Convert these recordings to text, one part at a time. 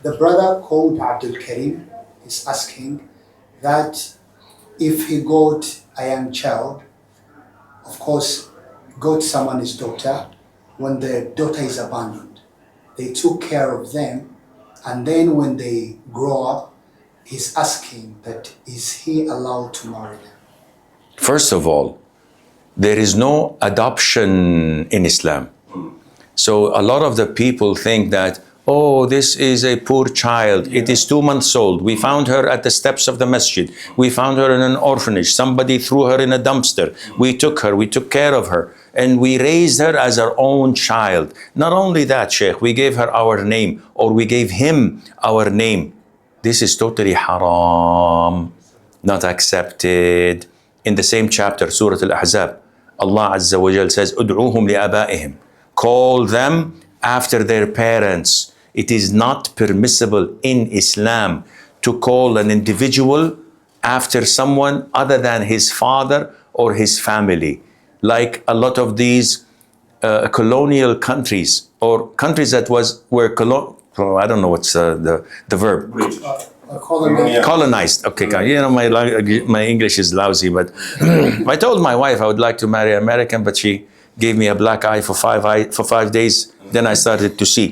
The brother called Abdul Karim is asking that if he got a young child, of course, got someone's daughter, when the daughter is abandoned, they took care of them, and then when they grow up, he's asking that is he allowed to marry them? First of all, there is no adoption in Islam. So a lot of the people think that, oh, this is a poor child. It is 2 months old. We found her at the steps of the masjid. We found her in an orphanage. Somebody threw her in a dumpster. We took her, we took care of her, and we raised her as our own child. Not only that, Sheikh, we gave her our name, or we gave him our name. This is totally haram, not accepted. In the same chapter, Surah Al-Ahzab, Allah Azza wa Jal says, "Ud'uhum li'abaihim." Call them after their parents. It is not permissible in Islam to call an individual after someone other than his father or his family. Like a lot of these colonial countries, or countries that were I don't know what's the verb. Colonized. Okay, you know, my English is lousy, but I told my wife I would like to marry an American, but she gave me a black eye for 5 days. Then I started to see.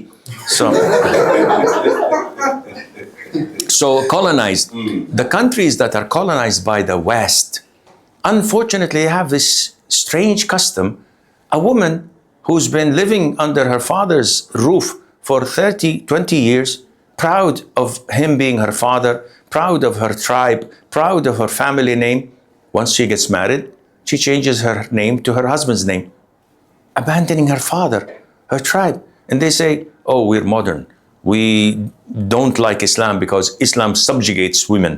So colonized. The countries that are colonized by the West, unfortunately, have this strange custom. A woman who's been living under her father's roof for 20 years, proud of him being her father, proud of her tribe, proud of her family name. Once she gets married, she changes her name to her husband's name, abandoning her father, her tribe. And they say, oh, we're modern. We don't like Islam because Islam subjugates women.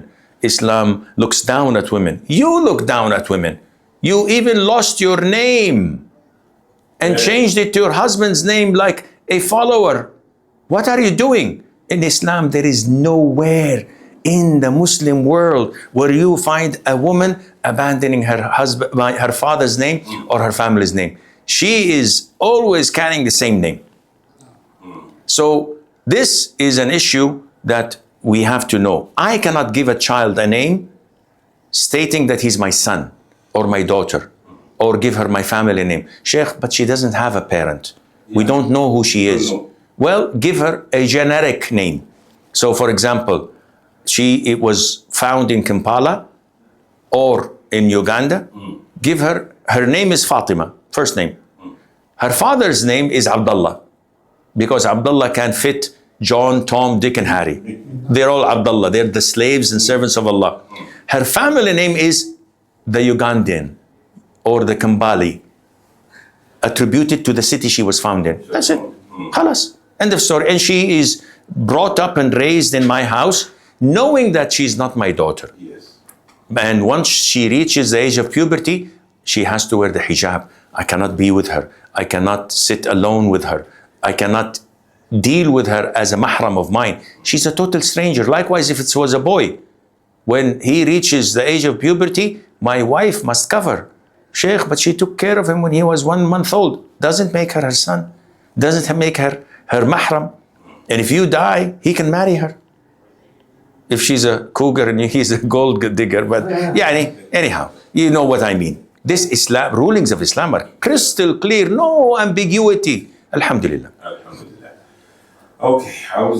Islam looks down at women. You look down at women. You even lost your name and changed it to your husband's name like a follower. What are you doing? In Islam, there is nowhere in the Muslim world where you find a woman abandoning her father's name or her family's name. She is always carrying the same name. So this is an issue that we have to know. I cannot give a child a name stating that he's my son or my daughter, or give her my family name. Sheikh, but she doesn't have a parent. We don't know who she is. Well, give her a generic name. So for example, it was found in Kampala or in Uganda. Give her name is Fatima, first name. Her father's name is Abdullah, because Abdullah can fit John, Tom, Dick, and Harry. They're all Abdullah. They're the slaves and servants of Allah. Her family name is the Ugandan or the Kambali, attributed to the city she was found in. That's it. Khalas. End of story. And she is brought up and raised in my house, knowing that she's not my daughter. Yes. And once she reaches the age of puberty, she has to wear the hijab. I cannot be with her. I cannot sit alone with her. I cannot deal with her as a mahram of mine. She's a total stranger. Likewise, if it was a boy, when he reaches the age of puberty, my wife must cover. Sheikh, but she took care of him when he was 1 month old. Doesn't make her son. Doesn't make her mahram. And if you die, he can marry her. If she's a cougar and he's a gold digger. But yeah, anyhow, you know what I mean. This Islam, rulings of Islam are crystal clear, no ambiguity. Alhamdulillah. Alhamdulillah. Okay.